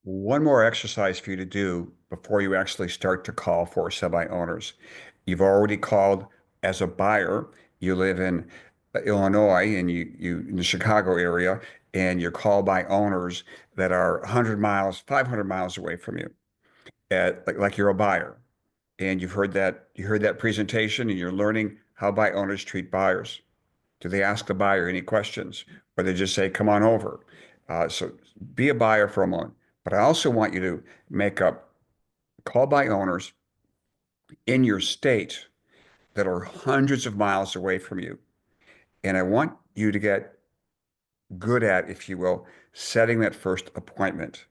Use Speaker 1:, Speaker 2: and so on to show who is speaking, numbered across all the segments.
Speaker 1: One more exercise for you to do before you actually start to call for semi-owners. You've already called as a buyer. You live in Illinois and you in the Chicago area, and you're called by owners that are 100 miles, 500 miles away from you, like you're a buyer. And you heard that presentation and you're learning how buy owners treat buyers. Do they ask the buyer any questions, or they just say, "Come on over"? So be a buyer for a moment. But I also want you to make up call by owners in your state that are hundreds of miles away from you. And I want you to get good at, if you will, setting that first appointment.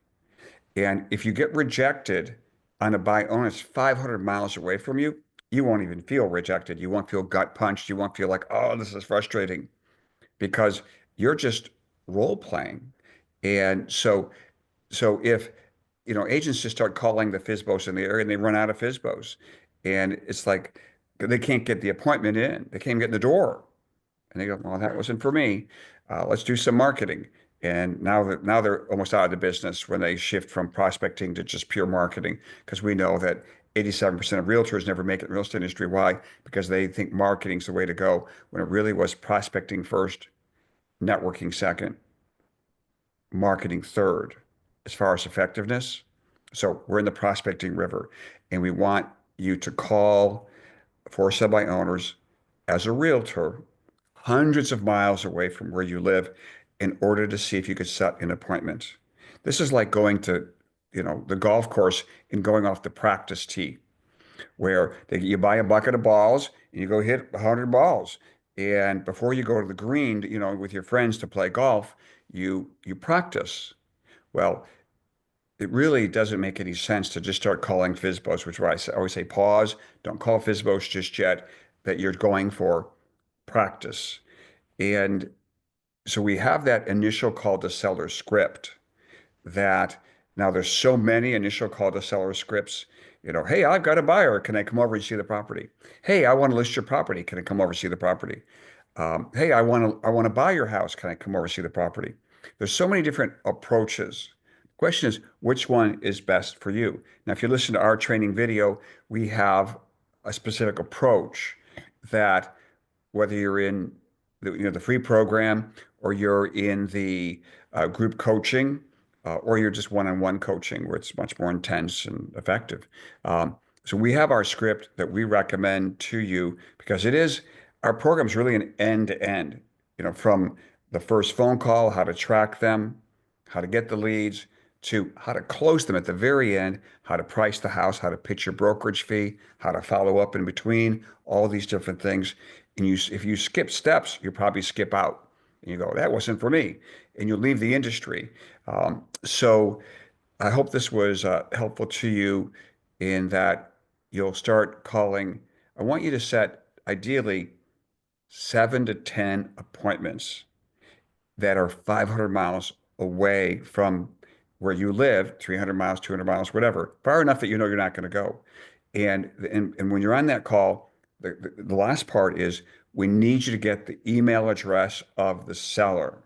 Speaker 1: And if you get rejected on a buy owner that's 500 miles away from you, you won't even feel rejected. You won't feel gut punched. You won't feel like, oh, this is frustrating because you're just role playing. And so if agents just start calling the FISBOs in the area and they run out of FISBOs, and it's like they can't get the appointment in, they can't get in the door, and they go, "Well, that wasn't for me. Let's do some marketing." And now they're almost out of the business when they shift from prospecting to just pure marketing, because we know that 87% of realtors never make it in the real estate industry. Why? Because they think marketing's the way to go when it really was prospecting first, networking second, marketing third as far as effectiveness. So we're in the prospecting river, and we want you to call for semi owners as a realtor hundreds of miles away from where you live in order to see if you could set an appointment. This is like going to, the golf course and going off the practice tee where you buy a bucket of balls and you go hit 100 balls. And before you go to the green, with your friends to play golf, you practice. Well, it really doesn't make any sense to just start calling FISBOs, which is why always say pause, don't call FISBOs just yet, that you're going for practice. And so we have that initial call to seller script that now there's so many initial call to seller scripts. Hey, I've got a buyer. Can I come over and see the property? Hey, I want to list your property. Can I come over and see the property? Hey, I want to buy your house. Can I come over and see the property? There's so many different approaches. The question is, which one is best for you? Now, if you listen to our training video, we have a specific approach that whether you're in the free program or you're in the group coaching or you're just one-on-one coaching where it's much more intense and effective. So we have our script that we recommend to you because our program is really an end to end, from the first phone call, how to track them, how to get the leads, to how to close them at the very end, how to price the house, how to pitch your brokerage fee, how to follow up in between, all these different things. And if you skip steps, you probably skip out. And you go, that wasn't for me. And you leave the industry. So I hope this was helpful to you in that you'll start calling. I want you to set ideally 7 to 10 appointments that are 500 miles away from where you live, 300 miles, 200 miles, whatever, far enough that you're not going to go. And when you're on that call, the last part is we need you to get the email address of the seller.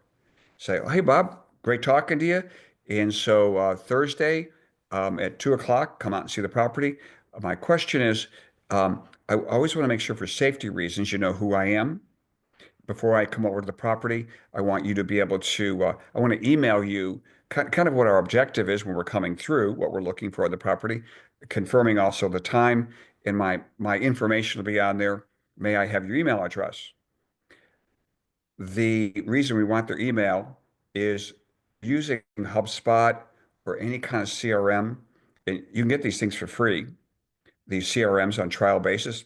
Speaker 1: Say, oh, hey, Bob, great talking to you. And so Thursday at 2 o'clock, come out and see the property. My question is, I always want to make sure for safety reasons, you know who I am before I come over to the property. I want you to be able to, I want to email you kind of what our objective is when we're coming through, what we're looking for in the property, confirming also the time, and my information will be on there. May I have your email address? The reason we want their email is using HubSpot or any kind of CRM, and you can get these things for free, these CRMs on trial basis.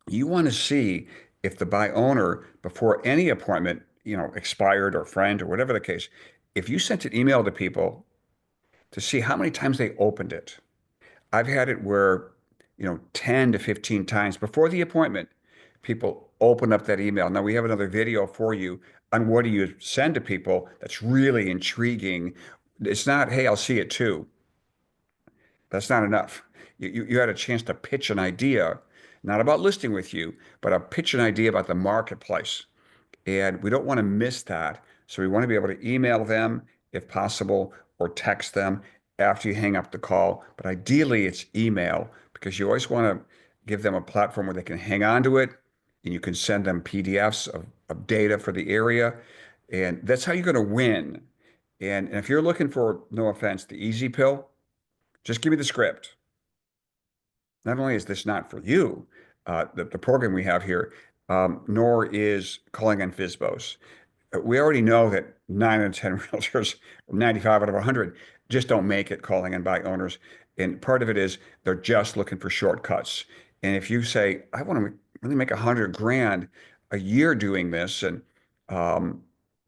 Speaker 1: You want to see if the buy owner, before any appointment, expired or friend or whatever the case, if you sent an email to people to see how many times they opened it. I've had it where, 10 to 15 times before the appointment, people open up that email. Now we have another video for you on what do you send to people that's really intriguing. It's not, hey, I'll see it too. That's not enough. You had a chance to pitch an idea, not about listing with you, but a pitch an idea about the marketplace. And we don't want to miss that. So we want to be able to email them if possible or text them after you hang up the call, but ideally it's email because you always want to give them a platform where they can hang on to it and you can send them PDFs of data for the area. And that's how you're going to win. And if you're looking for, no offense, the easy pill, just give me the script. Not only is this not for you, the program we have here, nor is calling on FISBOs. We already know that 9 out of 10 realtors, 95 out of 100, just don't make it calling in by owners. And part of it is they're just looking for shortcuts. And if you say, I want to really make 100 grand a year doing this and um,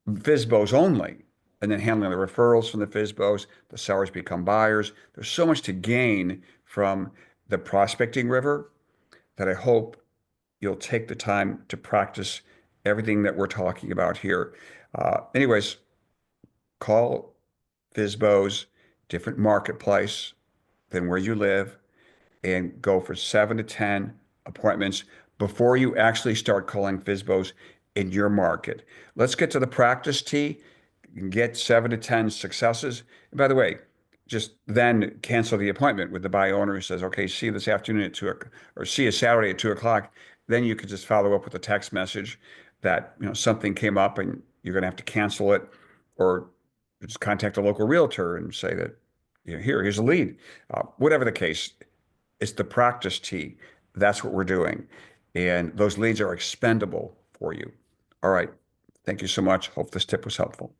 Speaker 1: FISBOs only, and then handling the referrals from the FISBOs, the sellers become buyers. There's so much to gain from the prospecting river that I hope you'll take the time to practice everything that we're talking about here. Anyways, call FISBOs, different marketplace than where you live, and go for 7 to 10 appointments before you actually start calling FISBOs in your market. Let's get to the practice tee. You can get 7 to 10 successes. And by the way, just then cancel the appointment with the buy owner who says, okay, see you this afternoon at 2 o'clock, or see you Saturday at 2 o'clock. Then you could just follow up with a text message that, something came up and you're going to have to cancel it, or just contact a local realtor and say that, here's a lead. Whatever the case, it's the practice tee. That's what we're doing. And those leads are expendable for you. All right. Thank you so much. Hope this tip was helpful.